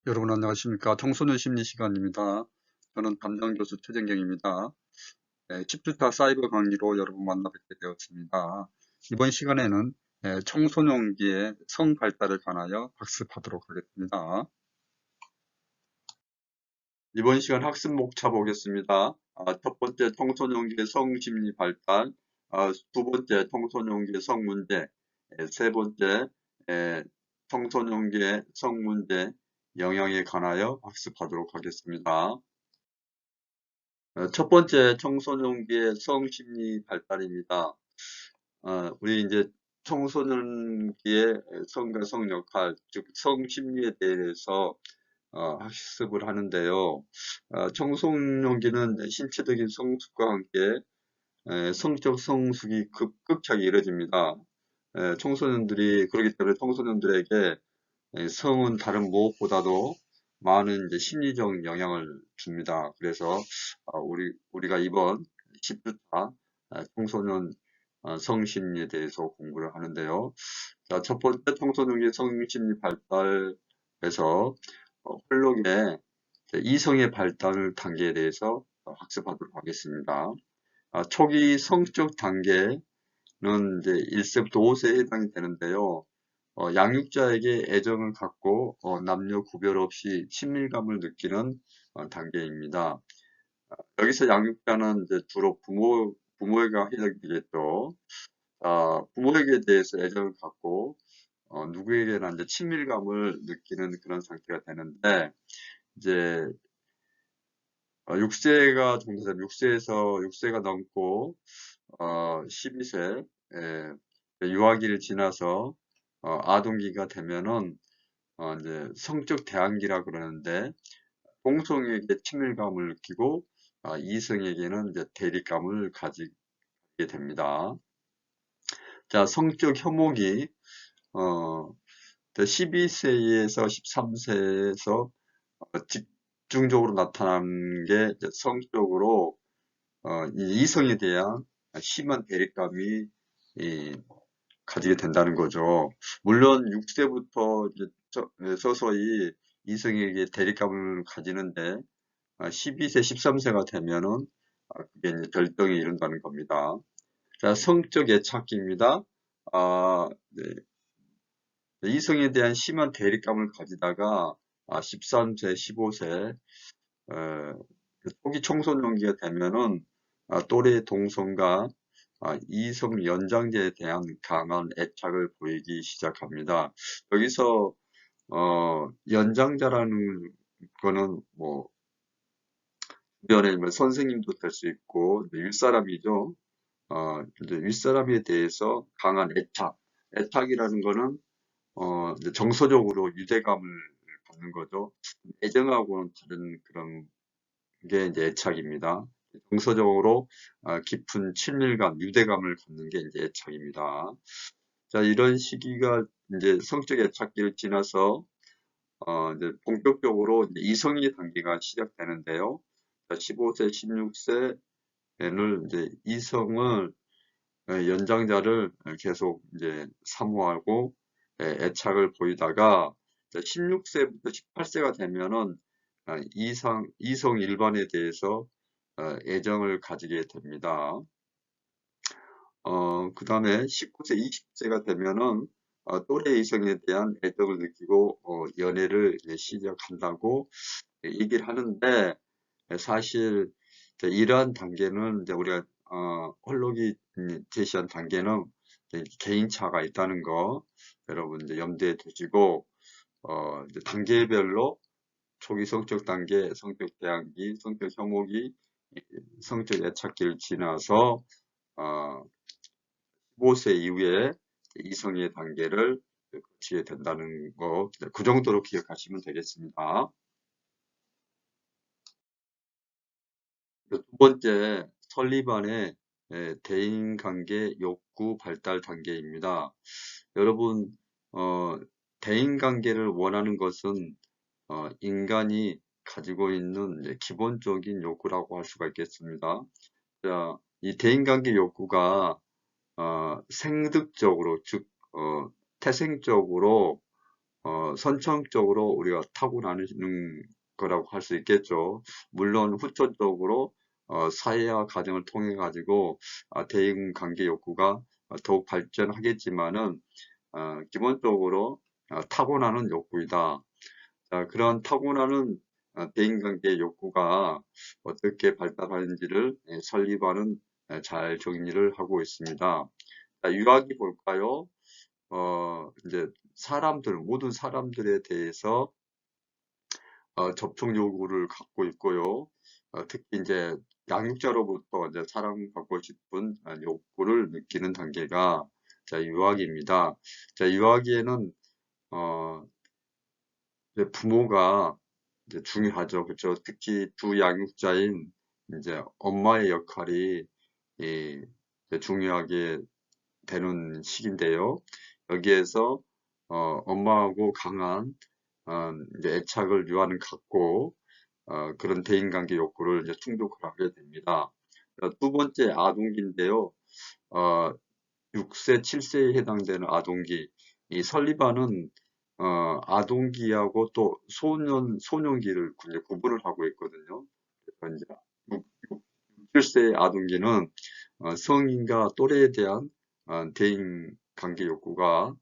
여러분 안녕하십니까. 청소년 심리 시간입니다. 저는 담당 교수 최정경입니다. 10주차 사이버 강의로 여러분 만나 뵙게 되었습니다. 이번 시간에는 청소년기의 성 발달에 관하여 학습하도록 하겠습니다. 이번 시간 학습 목차 보겠습니다. 첫 번째 청소년기의 성 심리 발달, 두 번째 청소년기의 성 문제, 세 번째 청소년기의 성 문제 영향에 관하여 학습하도록 하겠습니다. 첫 번째 청소년기의 성심리 발달입니다. 우리 이제 청소년기의 성과 성 역할, 즉 성심리에 대해서 학습을 하는데요. 청소년기는 신체적인 성숙과 함께 성적 성숙이 급격하게 이루어집니다. 청소년들이 그렇기 때문에 청소년들에게 성은 다른 무엇보다도 많은 이제 심리적 영향을 줍니다. 그래서 우리가 이번 10주차 청소년 성심리에 대해서 공부를 하는데요. 자, 첫 번째 청소년기 성심리 발달에서 홀록의 이성의 발달 단계에 대해서 학습하도록 하겠습니다. 초기 성적 단계는 이제 1세부터 5세에 해당이 되는데요. 양육자에게 애정을 갖고 남녀 구별 없이 친밀감을 느끼는 단계입니다. 여기서 양육자는 이제 주로 부모에게 해당이 되겠죠. 부모에게 대해서 애정을 갖고 누구에게나 이제 친밀감을 느끼는 그런 상태가 되는데, 이제 6세가 정도 되면 6세가 넘고 12세 유아기를 지나서 아동기가 되면은 이제 성적 대항기라 그러는데, 동성에게 친밀감을 느끼고 이성에게는 이제 대립감을 가지게 됩니다. 자, 성적 혐오기 12세에서 13세에서 집중적으로 나타나는 게 이제 성적으로 이 이성에 대한 심한 대립감이 가지게 된다는 거죠. 물론 6세부터 서서히 이성에게 대립감을 가지는데 12세, 13세가 되면은 그게 이제 결정에 이른다는 겁니다. 자, 성적 애착기입니다. 네. 이성에 대한 심한 대립감을 가지다가 13세, 15세 초기 청소년기가 되면은 또래 동성과 이성 연장자에 대한 강한 애착을 보이기 시작합니다. 여기서 연장자라는 거는 뭐 주변에 뭐 선생님도 될 수 있고 윗사람이죠. 이제 윗사람에 대해서 강한 애착이라는 거는 이제 정서적으로 유대감을 갖는 거죠. 애정하고는 다른 그런 게 이제 애착입니다. 정서적으로 깊은 친밀감, 유대감을 갖는 게 이제 애착입니다. 자, 이런 시기가 이제 성적 애착기를 지나서 이제 본격적으로 이제 이성의 단계가 시작되는데요. 자, 15세, 16세에는 이제 이성을 연장자를 계속 이제 사모하고 애착을 보이다가 16세부터 18세가 되면은 이성 일반에 대해서 애정을 가지게 됩니다. 그 다음에 19세, 20세가 되면은 또래 이성에 대한 애정을 느끼고 연애를 시작한다고 얘기를 하는데, 사실 이러한 단계는 이제 우리가 홀록이 제시한 단계는 개인차가 있다는 거 여러분 이제 염두에 두시고 이제 단계별로 초기 성적 단계, 성적 대항기, 성적 혐오기, 성적 애착기를 지나서 15세 이후에 이성의 단계를 거치게 된다는 거, 그 정도로 기억하시면 되겠습니다. 두 번째, 설리반의 대인관계 욕구 발달 단계입니다. 여러분, 대인관계를 원하는 것은 인간이 가지고 있는 기본적인 욕구라고 할 수가 있겠습니다. 자, 이 대인관계 욕구가 생득적으로, 즉 태생적으로 선천적으로 우리가 타고나는 거라고 할 수 있겠죠. 물론 후천적으로 사회와 가정을 통해 가지고 대인관계 욕구가 더욱 발전하겠지만은 기본적으로 타고나는 욕구이다. 자, 그런 타고나는 대인관계 욕구가 어떻게 발달하는지를 설립하는 잘 정리를 하고 있습니다. 자, 유학이 볼까요? 이제 모든 사람들에 대해서 접촉 요구를 갖고 있고요. 특히 이제 양육자로부터 이제 사랑받고 싶은 욕구를 느끼는 단계가 자, 유아기입니다. 자, 유아기에는 이제 부모가 이제 중요하죠. 그렇죠. 특히 두 양육자인 이제 엄마의 역할이 이제 중요하게 되는 시기인데요. 여기에서 엄마하고 강한 이제 애착을 유아는 갖고 그런 대인관계 욕구를 이제 충족을 하게 됩니다. 두 번째 아동기인데요. 어, 6세, 7세에 해당되는 아동기. 이 설리반은 아동기하고 또 소년기를 이제 구분을 하고 있거든요. 그래서 이제 7세의 아동기는 성인과 또래에 대한 대인 관계 욕구가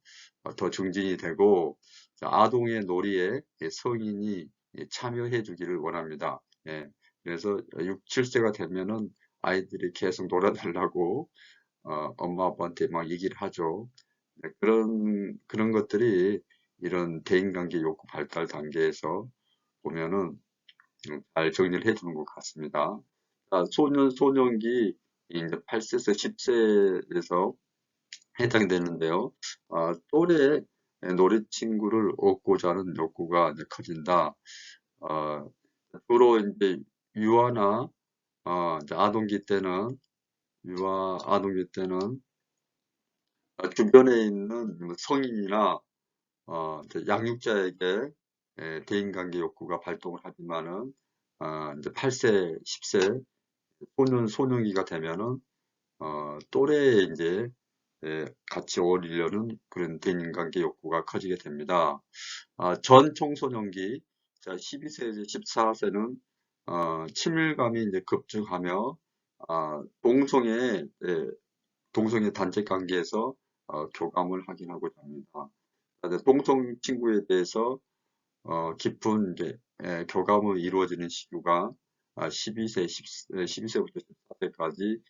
더 증진이 되고 아동의 놀이에 성인이 참여해 주기를 원합니다. 예, 그래서 6, 7세가 되면은 아이들이 계속 놀아달라고 엄마 아빠한테 막 얘기를 하죠. 네, 그런 것들이 이런 대인관계 욕구 발달 단계에서 보면은 잘 정리를 해주는 것 같습니다. 소년기 이제 8세에서 10세에서 해당되는데요. 또래 놀이 친구를 얻고자 하는 욕구가 이제 커진다. 어, 주로 이제 유아나 이제 아동기 때는 주변에 있는 뭐 성인이나 이제 양육자에게 대인관계 욕구가 발동을 하지만은 이제 8세, 10세 소년기가 되면은 또래에 이제 같이 어울리려는 그런 대인관계 욕구가 커지게 됩니다. 전 청소년기, 자, 12세, 14세는 친밀감이 이제 급증하며 동성애 단체 관계에서 교감을 확인하고자 합니다. 동성 친구에 대해서 깊은 이제 교감이 이루어지는 시기가 12세, 12세부터 14세까지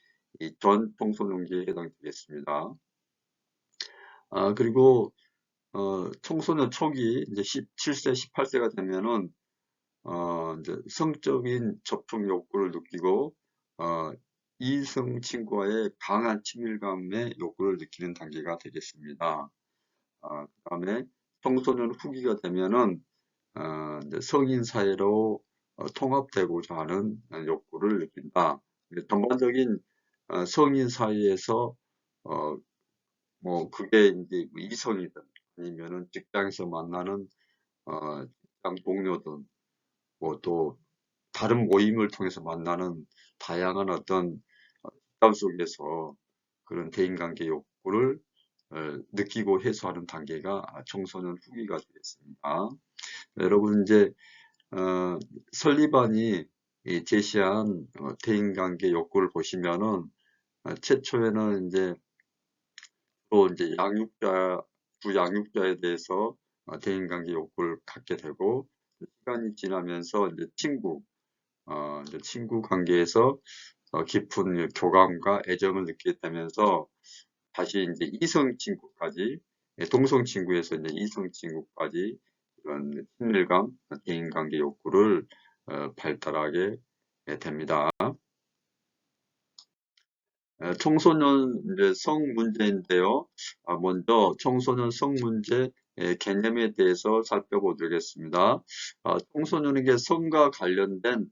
이 전 청소년기에 해당되겠습니다. 그리고 청소년 초기 이제 17세, 18세가 되면은 이제 성적인 접촉 욕구를 느끼고 이성 친구와의 강한 친밀감의 욕구를 느끼는 단계가 되겠습니다. 그다음에 청소년 후기가 되면은 이제 성인 사회로 통합되고자 하는 욕구를 느낀다. 전반적인 성인 사이에서 뭐 그게 이제 이성이든 아니면은 직장에서 만나는 직장 동료든 뭐 또 다른 모임을 통해서 만나는 다양한 어떤 집단 속에서 그런 대인관계 욕구를 느끼고 해소하는 단계가 청소년 후기가 되겠습니다. 여러분 이제 설리반이 제시한 대인관계 욕구를 보시면은 최초에는 이제 또 이제 두 양육자에 대해서 대인관계 욕구를 갖게 되고 시간이 지나면서 이제 이제 친구 관계에서 깊은 교감과 애정을 느끼게 되면서 다시 이제 이성 친구까지 동성 친구에서 이제 이성 친구까지 이런 친밀감, 대인관계 욕구를 발달하게 됩니다. 청소년 이제 성 문제인데요. 먼저 청소년 성 문제 개념에 대해서 살펴보겠습니다. 청소년에게 성과 관련된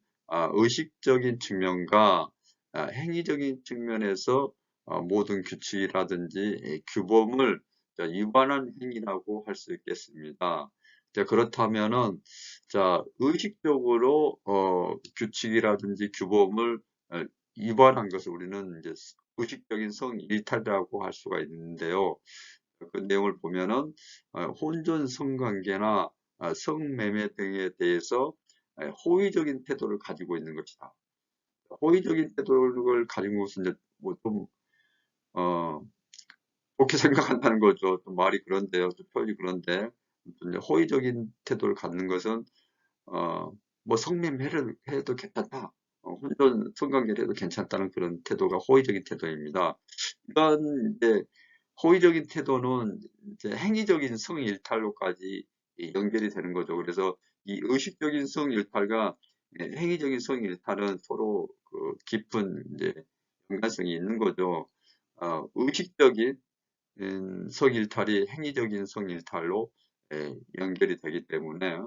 의식적인 측면과 행위적인 측면에서 모든 규칙이라든지 규범을 위반한 행위라고 할 수 있겠습니다. 자, 그렇다면은 자, 의식적으로 규칙이라든지 규범을 위반한 것을 우리는 이제 의식적인 성 일탈이라고 할 수가 있는데요. 그 내용을 보면은 혼전 성관계나 성매매 등에 대해서 호의적인 태도를 가지고 있는 것이다. 호의적인 태도를 가진 것은 이제 뭐좀 좋게 생각한다는 거죠. 좀 말이 그런데요. 좀 표현이 그런데 이제 호의적인 태도를 갖는 것은 뭐 성매매를 해도 괜찮다. 혼전 성관계를 해도 괜찮다는 그런 태도가 호의적인 태도입니다. 이런 이제 호의적인 태도는 이제 행위적인 성일탈로까지 연결이 되는 거죠. 그래서 이 의식적인 성일탈과 행위적인 성일탈은 서로 그 깊은 이제 연관성이 있는 거죠. 의식적인 성일탈이 행위적인 성일탈로 연결이 되기 때문에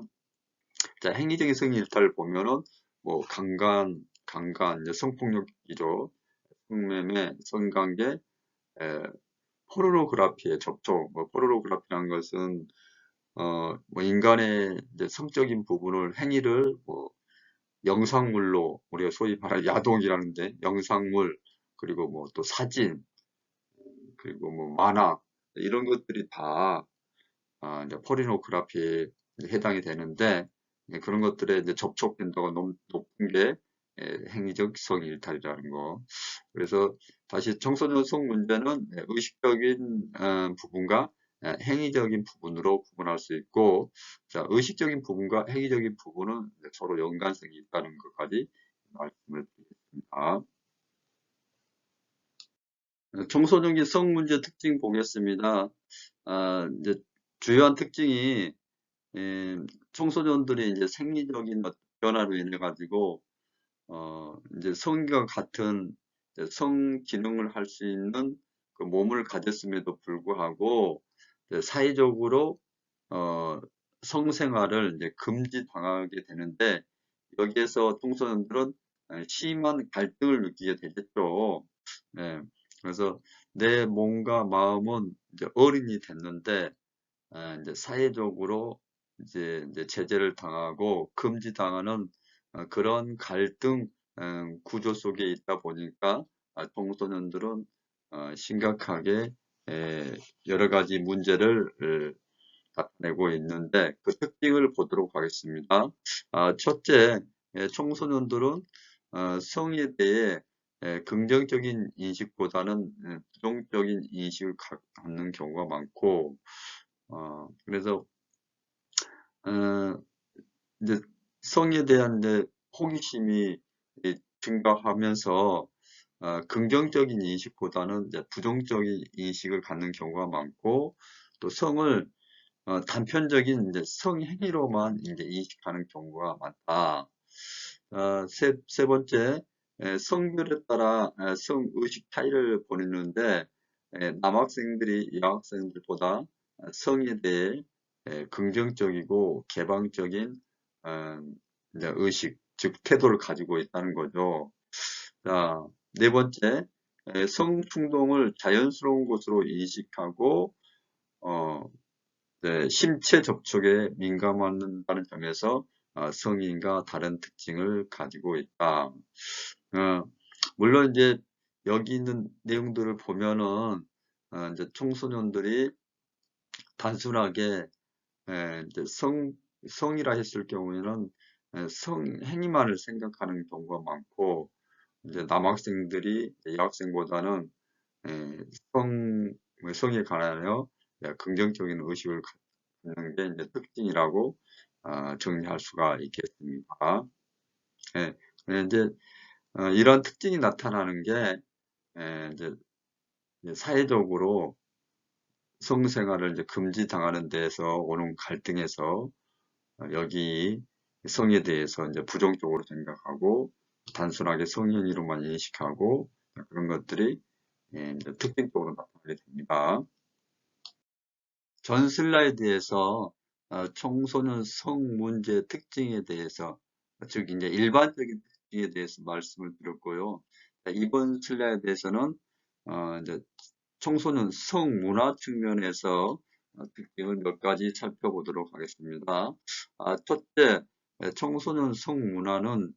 자, 행위적인 성일탈을 보면은 뭐 강간, 이제 성폭력이죠. 성매매, 성관계, 에, 포르노그라피의 접촉, 뭐 포르노그라피라는 것은 뭐 인간의 이제 성적인 부분을 행위를 뭐 영상물로 우리가 소위 말하는 야동이라는데 영상물 그리고 뭐 또 사진 그리고 뭐 만화 이런 것들이 다 이제 포르노그라피에 해당이 되는데 그런 것들에 이제 접촉 빈도가 높은 게 행위적 성일탈이라는 거. 그래서 다시 청소년 성 문제는 의식적인 부분과 행위적인 부분으로 구분할 수 있고, 자, 의식적인 부분과 행위적인 부분은 서로 연관성이 있다는 것까지 말씀을 드리겠습니다. 청소년기 성 문제 특징 보겠습니다. 이제 주요한 특징이 청소년들이 이제 생리적인 변화로 인해 가지고 이제 성과 같은 이제 성 기능을 할 수 있는 그 몸을 가졌음에도 불구하고 이제 사회적으로 성생활을 이제 금지당하게 되는데 여기에서 청소년들은 심한 갈등을 느끼게 되겠죠. 네. 그래서 내 몸과 마음은 이제 어른이 됐는데 이제 사회적으로 이제 제재를 당하고 금지당하는 그런 갈등 구조 속에 있다 보니까 청소년들은 심각하게 여러 가지 문제를 나타내고 있는데 그 특징을 보도록 하겠습니다. 첫째, 청소년들은 성에 대해 긍정적인 인식보다는 부정적인 인식을 갖는 경우가 많고 그래서 이제 성에 대한 이제 호기심이 증가하면서 긍정적인 인식보다는 이제 부정적인 인식을 갖는 경우가 많고 또 성을 단편적인 이제 성행위로만 이제 인식하는 경우가 많다. 세 번째, 성별에 따라 성의식 차이를 보이는데 남학생들이 여학생들보다 성에 대해 긍정적이고 개방적인 이제 의식, 즉 태도를 가지고 있다는 거죠. 자, 네 번째, 성충동을 자연스러운 것으로 인식하고 신체 접촉에 민감하다는 점에서 성인과 다른 특징을 가지고 있다. 물론 이제 여기 있는 내용들을 보면은 이제 청소년들이 단순하게 이제 성이라 했을 경우에는 성행위만을 생각하는 경우가 많고 이제 남학생들이 여학생보다는 성에 관하여 긍정적인 의식을 갖는 게 이제 특징이라고 정리할 수가 있겠습니다. 예, 이제 이런 특징이 나타나는 게 이제 사회적으로 성생활을 이제 금지당하는 데서 오는 갈등에서 여기 성에 대해서 이제 부정적으로 생각하고 단순하게 성행위로만 인식하고 그런 것들이 이제 특징적으로 나타나게 됩니다. 전 슬라이드에서 청소년 성 문제 특징에 대해서 즉 이제 일반적인 특징에 대해서 말씀을 드렸고요. 이번 슬라이드에서는 이제 청소년 성 문화 측면에서 특징을 몇 가지 살펴보도록 하겠습니다. 첫째, 청소년 성 문화는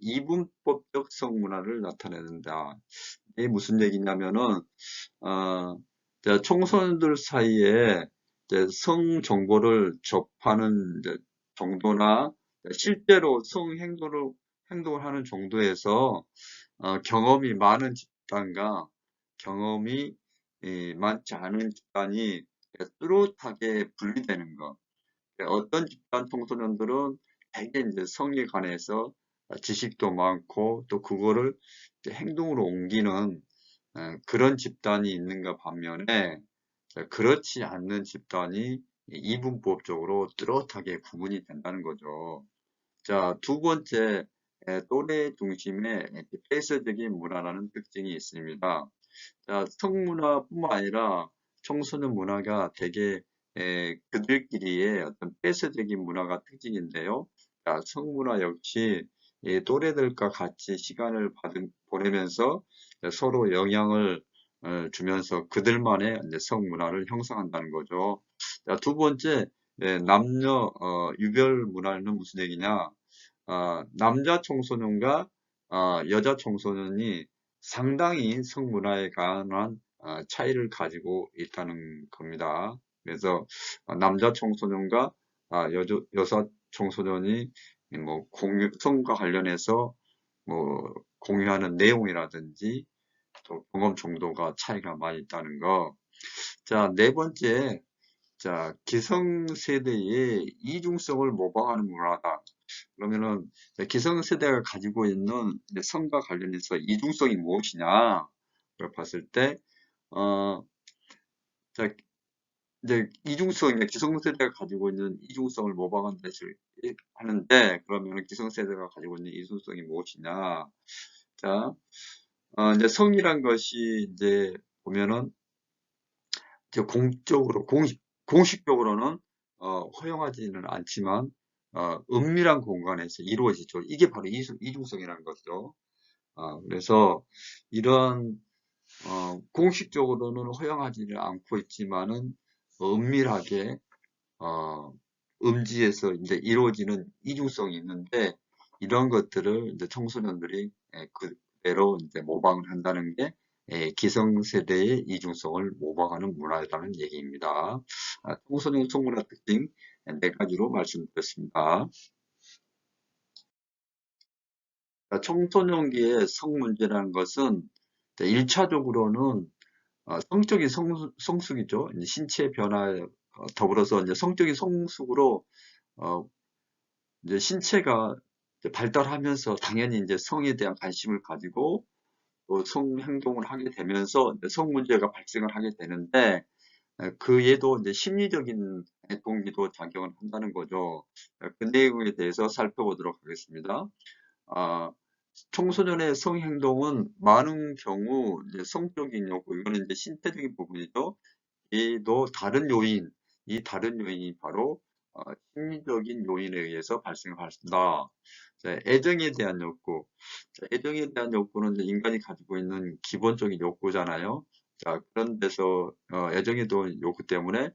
이분법적 성 문화를 나타내는다. 이게 무슨 얘기냐면은 자, 청소년들 사이에 이제 성 정보를 접하는 이제 정도나 실제로 행동을 하는 정도에서 경험이 많은 집단과 경험이 많지 않은 집단이 뚜렷하게 분리되는 것. 어떤 집단 청소년들은 되게 이제 성에 관해서 지식도 많고 또 그거를 이제 행동으로 옮기는 그런 집단이 있는가 반면에 그렇지 않는 집단이 이분법적으로 뚜렷하게 구분이 된다는 거죠. 자, 두 번째, 또래 중심의 폐쇄적인 문화라는 특징이 있습니다. 자, 성문화뿐만 아니라 청소년 문화가 되게 그들끼리의 어떤 폐쇄적인 문화가 특징인데요. 자, 성문화 역시 또래들과 같이 시간을 보내면서 서로 영향을 주면서 그들만의 이제 성문화를 형성한다는 거죠. 자, 두 번째, 남녀 유별 문화는 무슨 얘기냐? 남자 청소년과 여자 청소년이 상당히 성문화에 관한 차이를 가지고 있다는 겁니다. 그래서 남자 청소년과 여자 청소년이 뭐 성과 관련해서 뭐 공유하는 내용이라든지 또 경험 정도가 차이가 많이 있다는 거. 자, 네 번째, 자, 기성세대의 이중성을 모방하는 문화다. 그러면은 기성세대가 가지고 있는 성과 관련해서 이중성이 무엇이냐? 를 봤을 때, 어, 자, 이제 기성세대가 가지고 있는 이중성을 모방한 것을 하는데, 그러면은 기성세대가 가지고 있는 이중성이 무엇이냐? 자, 이제 성이란 것이 이제 보면은 이제 공식적으로는 허용하지는 않지만 은밀한 공간에서 이루어지죠. 이게 바로 이중성이라는 거죠. 그래서 이런 공식적으로는 허용하지는 않고 있지만은 은밀하게 음지에서 이제 이루어지는 이중성이 있는데 이런 것들을 이제 청소년들이 그대로 이제 모방을 한다는 게 기성세대의 이중성을 모방하는 문화라는 얘기입니다. 청소년 성문화 특징 네 가지로 말씀드렸습니다. 청소년기의 성 문제라는 것은 1차적으로는 성적인 성숙이죠. 이제 신체 변화에 더불어서 이제 성적인 성숙으로 이제 신체가 이제 발달하면서 당연히 이제 성에 대한 관심을 가지고 또 성 행동을 하게 되면서 이제 성 문제가 발생을 하게 되는데 그 얘도 이제 심리적인 동기도 작용을 한다는 거죠. 그 내용에 대해서 살펴보도록 하겠습니다. 아, 청소년의 성 행동은 많은 경우 이제 성적인 욕구, 이거는 이제 신체적인 부분이죠. 이 다른 요인이 바로 심리적인 요인에 의해서 발생한다. 애정에 대한 욕구. 애정에 대한 욕구는 이제 인간이 가지고 있는 기본적인 욕구잖아요. 자, 그런 데서 애정에 대한 욕구 때문에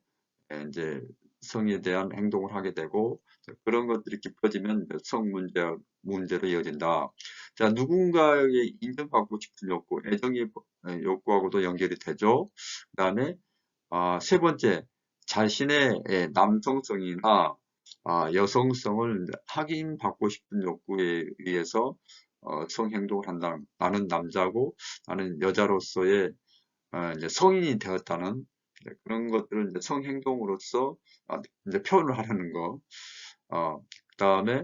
이제 성에 대한 행동을 하게 되고 그런 것들이 깊어지면 성 문제로 이어진다. 자, 누군가에게 인정받고 싶은 욕구, 애정의 욕구하고도 연결이 되죠. 그다음에 세 번째, 자신의 남성성이나 여성성을 확인받고 싶은 욕구에 의해서 성행동을 한다. 나는 남자고 나는 여자로서의 이제 성인이 되었다는 그런 것들을 이제 성행동으로서 이제 표현을 하려는 거. 그다음에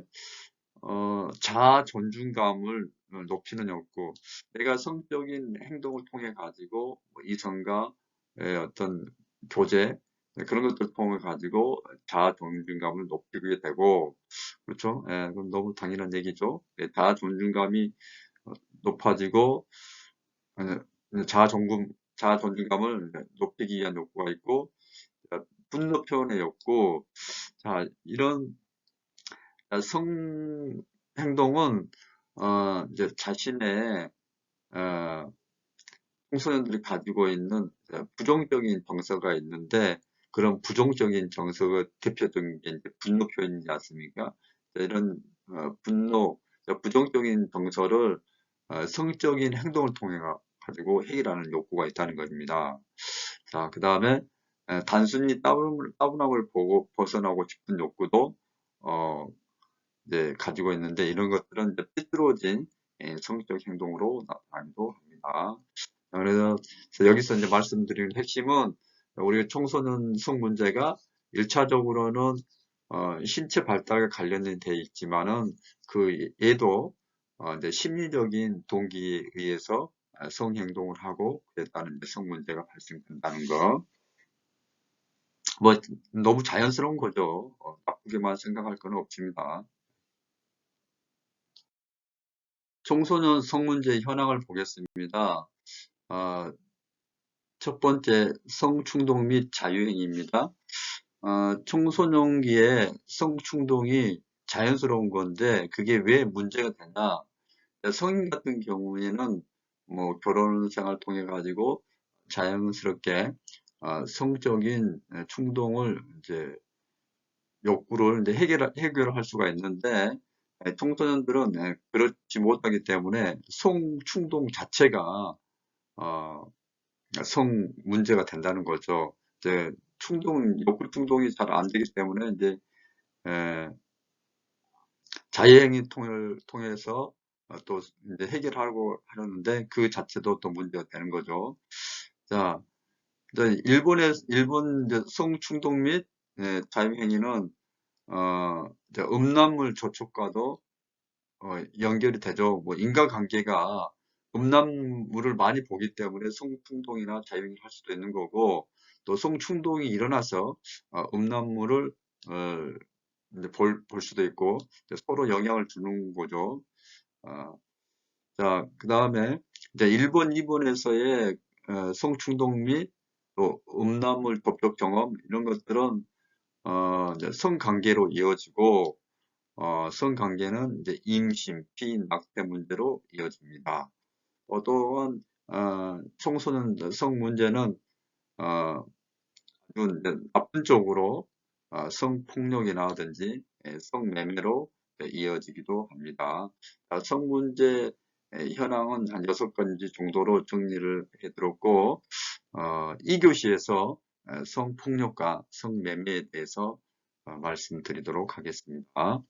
자아 존중감을 높이는 욕구. 내가 성적인 행동을 통해 가지고 뭐 이성과 어떤 교제 그런 것들을 통해 가지고 자아 존중감을 높이게 되고 그렇죠? 예, 그건 너무 당연한 얘기죠. 자아 존중감이 높아지고 자아 존중감을 높이기 위한 욕구가 있고 분노 표현의 욕구. 자, 이런 성 행동은 이제 자신의 청소년들이 가지고 있는 부정적인 정서가 있는데 그런 부정적인 정서가 대표적인 게 이제 분노 표현이지 않습니까? 이런 부정적인 정서를 성적인 행동을 통해 가지고 해결하는 욕구가 있다는 겁니다. 자, 그 다음에 단순히 따분함을 보고 벗어나고 싶은 욕구도 이제 가지고 있는데 이런 것들은 이제 삐뚤어진 성적 행동으로 나타나기도 합니다. 그래서 여기서 이제 말씀드리는 핵심은 우리 청소년 성 문제가 1차적으로는 신체 발달과 관련이 되어 있지만은 그 얘도 이제 심리적인 동기에 의해서 성 행동을 하고 그에 따른 이제 성 문제가 발생된다는 거. 뭐 너무 자연스러운 거죠. 나쁘게만 생각할 건 없습니다. 청소년 성 문제 현황을 보겠습니다. 첫 번째, 성충동 및 자유행위입니다. 청소년기에 성충동이 자연스러운 건데 그게 왜 문제가 되냐? 성인 같은 경우에는 뭐 결혼 생활 통해 가지고 자연스럽게 성적인 충동을 이제 욕구를 이제 해결할 수가 있는데 청소년들은 그렇지 못하기 때문에 성충동 자체가 어, 성 문제가 된다는 거죠. 이제 욕구 충동이 잘 안 되기 때문에 이제 에, 자유행위 통해서 또 이제 해결하고 하려는데 그 자체도 또 문제가 되는 거죠. 자, 이제 일본 이제 성충동 및 자유행위는 이제 음란물 저촉과도 연결이 되죠. 뭐 인간관계가 음란물을 많이 보기 때문에 성충동이나 자유행위를 할 수도 있는 거고 또 성충동이 일어나서 음란물을 어, 이제 볼 수도 있고 이제 서로 영향을 주는 거죠. 어, 자, 그 다음에 이제 일본, 일본에서의 성충동 및 또 음란물 접촉 경험 이런 것들은 이제 성관계로 이어지고 성관계는 이제 임신, 피임, 낙태 문제로 이어집니다. 또한 청소년 성 문제는 어, 이제 나쁜 쪽으로 성폭력이라든지 성매매로 이어지기도 합니다. 성 문제 현황은 한 6가지 정도로 정리를 해드렸고 2교시에서 성폭력과 성매매에 대해서 말씀드리도록 하겠습니다.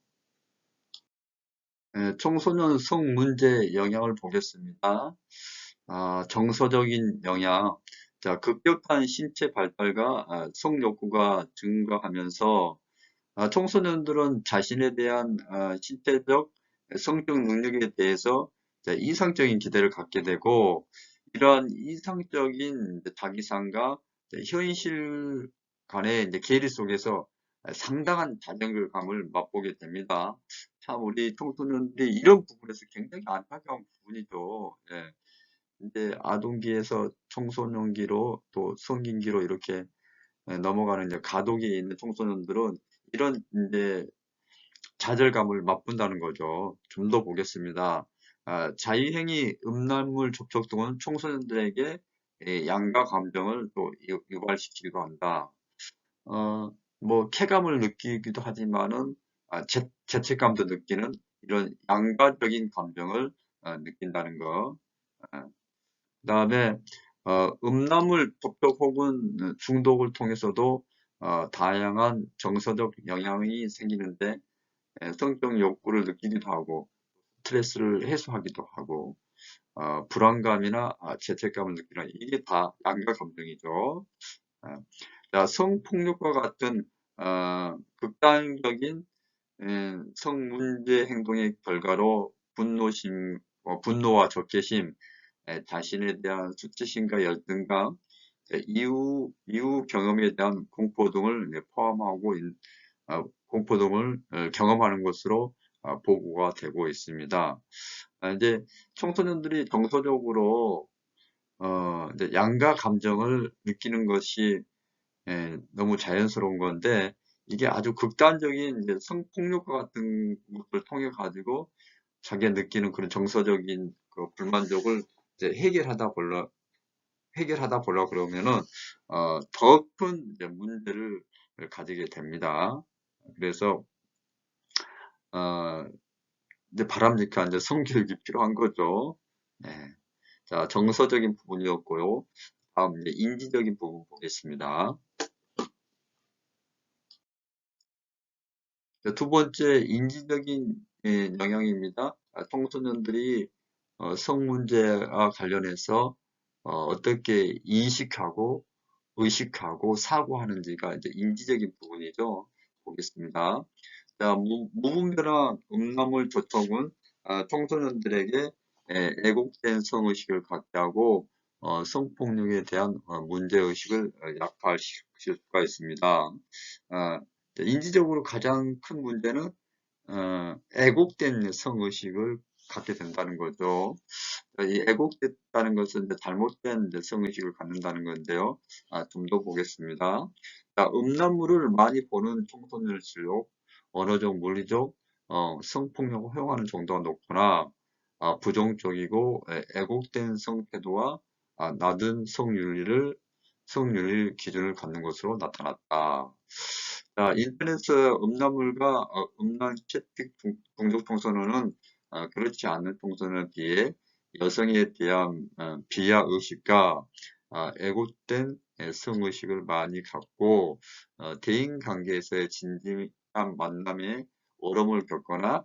청소년 성 문제 영향을 보겠습니다. 정서적인 영향. 자, 급격한 신체 발달과 성 욕구가 증가하면서 청소년들은 자신에 대한 신체적, 성적 능력에 대해서 이상적인 기대를 갖게 되고 이러한 이상적인 자기상과 현실 간의 괴리 속에서 상당한 자존감을 맛보게 됩니다. 참 우리 청소년들이 이런 부분에서 굉장히 안타까운 부분이죠. 예. 이제 아동기에서 청소년기로 또 성인기로 이렇게 넘어가는 이제 가독이 있는 청소년들은 이런 이제 좌절감을 맛본다는 거죠. 좀 더 보겠습니다. 자유행위, 음란물 접촉 등은 청소년들에게 양가 감정을 또 유발시키기도 한다. 뭐 쾌감을 느끼기도 하지만은 죄책감도 느끼는 이런 양가적인 감정을 느낀다는 거. 그다음에 음란물 접촉 혹은 중독을 통해서도 다양한 정서적 영향이 생기는데 성적 욕구를 느끼기도 하고 스트레스를 해소하기도 하고 불안감이나 죄책감을 느끼는 이게 다 양가 감정이죠. 자, 성폭력과 같은 극단적인 성문제 행동의 결과로 분노와 적개심, 자신에 대한 수치심과 열등감, 이후 경험에 대한 공포 등을 포함하고 공포 등을 경험하는 것으로 보고가 되고 있습니다. 이제 청소년들이 정서적으로 이제 양가 감정을 느끼는 것이 너무 자연스러운 건데 이게 아주 극단적인 이제 성폭력과 같은 것을 통해 가지고 자기가 느끼는 그런 정서적인 그 불만족을 이제 해결하다 보려 그러면은 더 큰 문제를 가지게 됩니다. 그래서 이제 바람직한 이제 성교육이 필요한 거죠. 네. 자, 정서적인 부분이었고요. 다음 이제 인지적인 부분 보겠습니다. 두 번째 인지적인 영역입니다. 청소년들이 성 문제와 관련해서 어떻게 인식하고 의식하고 사고하는지가 이제 인지적인 부분이죠. 보겠습니다. 자, 무분별한 음란물 조성은 청소년들에게 애국된 성의식을 갖게 하고 성폭력에 대한 문제의식을 약화시킬 수가 있습니다. 인지적으로 가장 큰 문제는 애국된 성의식을 갖게 된다는 거죠. 이 애국됐다는 것은 이제 잘못된 이제 성의식을 갖는다는 건데요. 좀 더 보겠습니다. 자, 음란물을 많이 보는 청소년일수록 언어적, 물리적, 성폭력을 허용하는 정도가 높거나 부정적이고 애국된 성태도와 낮은 성윤리 기준을 갖는 것으로 나타났다. 자, 인터넷에서 음란물과 음란 채팅 동족 청소년은 그렇지 않은 청소년에 비해 여성에 대한 비하 의식과 애국된 성의식을 많이 갖고 대인 관계에서의 진지한 만남에 어려움을 겪거나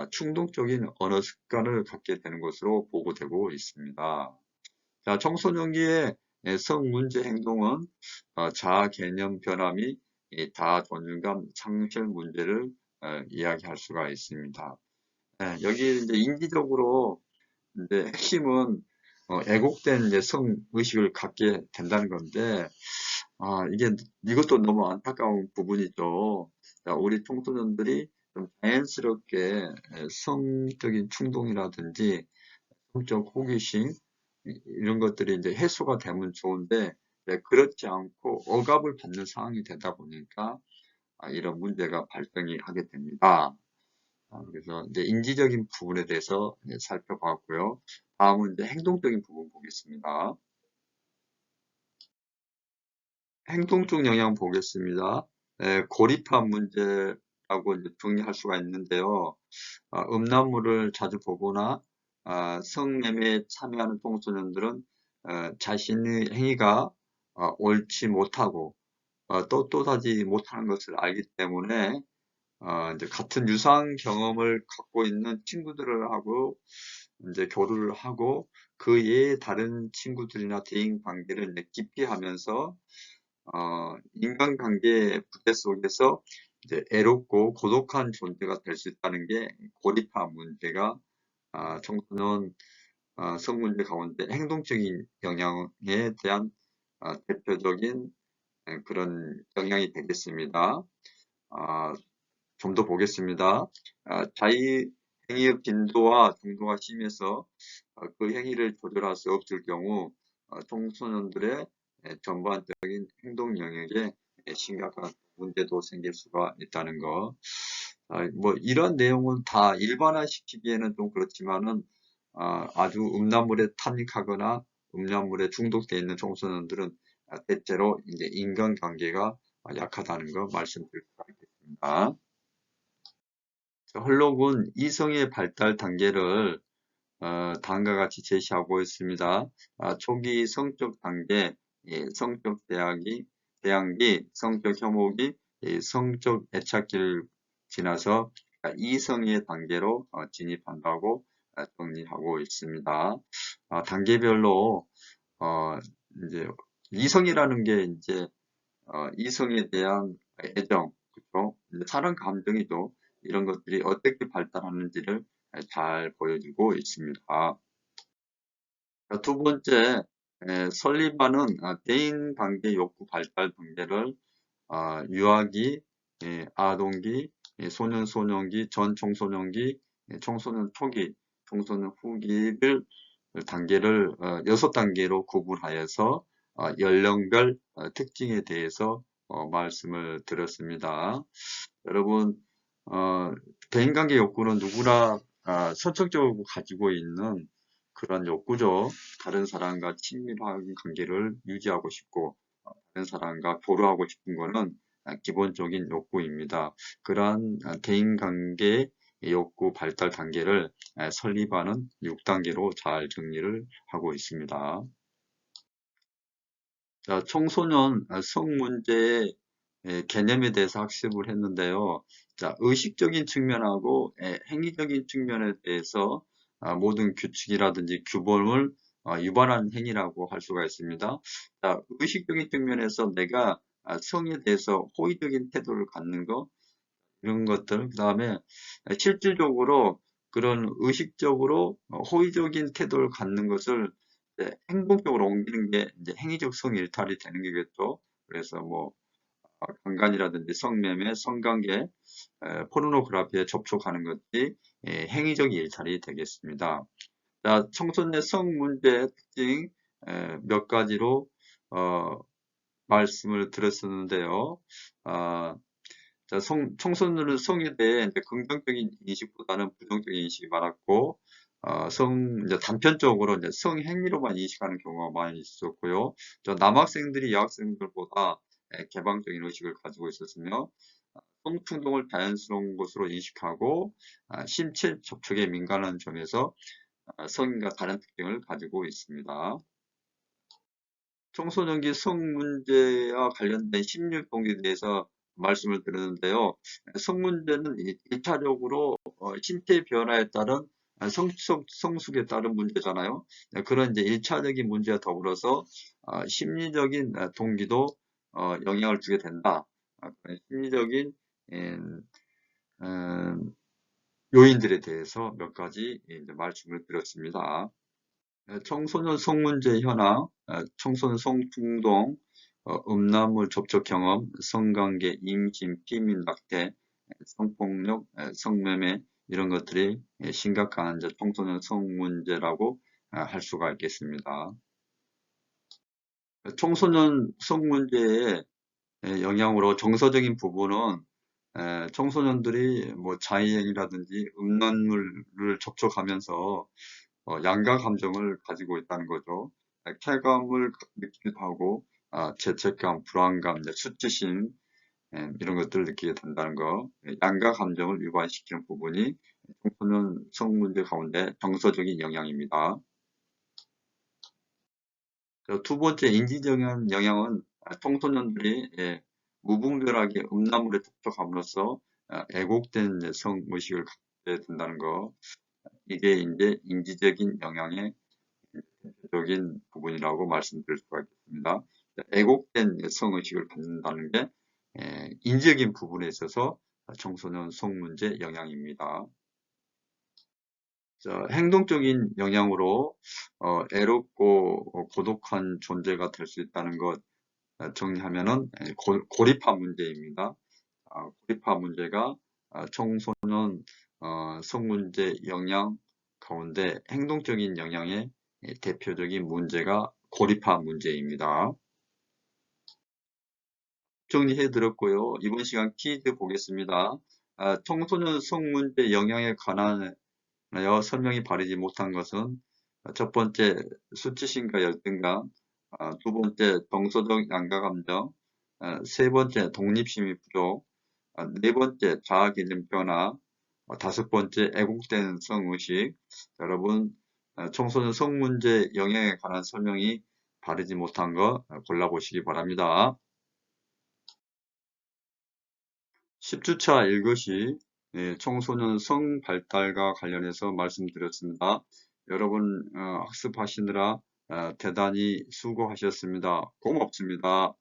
충동적인 언어 습관을 갖게 되는 것으로 보고되고 있습니다. 자, 청소년기의 성 문제 행동은 자아 개념 변화 및 자아 존중감 상실 문제를 이야기할 수가 있습니다. 여기 이제 인지적으로 이제 핵심은 애국된 이제 성 의식을 갖게 된다는 건데, 이것도 너무 안타까운 부분이죠. 자, 우리 청소년들이 좀 자연스럽게 성적인 충동이라든지 성적 호기심 이런 것들이 이제 해소가 되면 좋은데 그렇지 않고 억압을 받는 상황이 되다 보니까 이런 문제가 발생이 하게 됩니다. 그래서 이제 인지적인 부분에 대해서 살펴봤고요. 다음은 이제 행동적인 부분 보겠습니다. 행동적 영향 보겠습니다. 고립함 문제라고 이제 정리할 수가 있는데요. 음란물을 자주 보거나 성매매에 참여하는 청소년들은 자신의 행위가 옳지 못하고 또다지 못하는 것을 알기 때문에 이제 같은 유사한 경험을 갖고 있는 친구들을 하고 이제 교류를 하고 그 외에 다른 친구들이나 대인 관계를 이제 깊이 하면서 인간관계 부재 속에서 이제 애롭고 고독한 존재가 될 수 있다는 게 고립화 문제가 청소년 성 문제 가운데 행동적인 영향에 대한 대표적인 그런 영향이 되겠습니다. 좀 더 보겠습니다. 자의 행위의 빈도와 정도가 심해서 그 행위를 조절할 수 없을 경우 청소년들의 전반적인 행동 영역에 심각한 문제도 생길 수가 있다는 거. 뭐 이런 내용은 다 일반화시키기에는 좀 그렇지만은 아주 음란물에 탐닉하거나 음란물에 중독되어 있는 청소년들은 대체로 이제 인간관계가 약하다는 거 말씀드릴 수가 있겠습니다. 헐록은 이성의 발달 단계를 다음과 같이 제시하고 있습니다. 초기 성적 단계, 성적 대항기, 성적 혐오기, 성적 애착기를 지나서 이성의 단계로 진입한다고 정리하고 있습니다. 단계별로 이제 이성이라는 게 이제 이성에 대한 애정, 그죠? 사랑 감정이죠. 이런 것들이 어떻게 발달하는지를 잘 보여주고 있습니다. 두 번째, 설리반은 대인관계 욕구 발달 단계를 유아기, 아동기, 소년, 소년기, 전 청소년기, 청소년 초기, 청소년 후기를 단계를 6단계로 구분하여서 연령별 특징에 대해서 말씀을 드렸습니다. 여러분, 대인관계 욕구는 누구나 선천적으로 가지고 있는 그런 욕구죠. 다른 사람과 친밀한 관계를 유지하고 싶고 다른 사람과 교류하고 싶은 것은 기본적인 욕구입니다. 그러한 대인관계 욕구 발달 단계를 설립하는 6단계로 잘 정리를 하고 있습니다. 자, 청소년 성문제의 개념에 대해서 학습을 했는데요. 자, 의식적인 측면하고 행위적인 측면에 대해서 모든 규칙이라든지 규범을 위반한 행위라고 할 수가 있습니다. 자, 의식적인 측면에서 내가 성에 대해서 호의적인 태도를 갖는 것, 이런 것들, 그 다음에 실질적으로 그런 의식적으로 호의적인 태도를 갖는 것을 이제 행동적으로 옮기는 게 이제 행위적 성일탈이 되는 거겠죠. 그래서 뭐 강간이라든지 성매매, 성관계, 포르노그래피에 접촉하는 것이 행위적 일탈이 되겠습니다. 자, 청소년 성 문제의 특징 몇 가지로 말씀을 드렸었는데요. 자, 청소년은 성에 대해 이제 긍정적인 인식보다는 부정적인 인식이 많았고, 이제 단편적으로 이제 성행위로만 인식하는 경우가 많이 있었고요. 남학생들이 여학생들보다 개방적인 의식을 가지고 있었으며, 성충동을 자연스러운 것으로 인식하고, 신체 접촉에 민감한 점에서 성인과 다른 특징을 가지고 있습니다. 청소년기 성 문제와 관련된 심리 동기에 대해서 말씀을 드렸는데요. 성 문제는 1차적으로 신체 변화에 따른 성숙에 따른 문제잖아요. 그런 이제 1차적인 문제와 더불어서 심리적인 동기도 영향을 주게 된다. 심리적인 요인들에 대해서 몇 가지 이제 말씀을 드렸습니다. 청소년 성문제 현황, 청소년 성충동, 음란물 접촉 경험, 성관계, 임신, 피임, 낙태, 성폭력, 성매매 이런 것들이 심각한 청소년 성문제라고 할 수가 있겠습니다. 청소년 성문제의 영향으로 정서적인 부분은 청소년들이 뭐 자의행위라든지 음란물을 접촉하면서 양가 감정을 가지고 있다는 거죠. 쾌감을 느끼기도 하고, 죄책감, 불안감, 수치심, 이런 것들을 느끼게 된다는 거. 양가 감정을 유발시키는 부분이 청소년 성문제 가운데 정서적인 영향입니다. 두 번째, 인지적 영향은 청소년들이 무분별하게 음란물에 접촉함으로써 애곡된 성의식을 갖게 된다는 거. 이게 이제 인지적인 영향의 적인 부분이라고 말씀드릴 수가 있겠습니다. 애곡된 성의식을 갖는다는 게 인지적인 부분에 있어서 청소년 성문제 영향입니다. 자, 행동적인 영향으로 애롭고 고독한 존재가 될 수 있다는 것 정리하면은 고립화 문제입니다. 고립화 문제가 청소년 성문제 영향 가운데 행동적인 영향의 대표적인 문제가 고립화 문제입니다. 정리해 드렸고요. 이번 시간 퀴즈 보겠습니다. 청소년 성문제 영향에 관하여 설명이 바르지 못한 것은 첫 번째 수치심과 열등감, 두 번째 정서적 양가감정, 세 번째 독립심이 부족, 네 번째 자아개념 변화, 다섯 번째 애국된 성의식. 여러분 청소년 성문제 영향에 관한 설명이 바르지 못한 거 골라보시기 바랍니다. 10주차 1교시 청소년 성 발달과 관련해서 말씀드렸습니다. 여러분 학습하시느라 대단히 수고하셨습니다. 고맙습니다.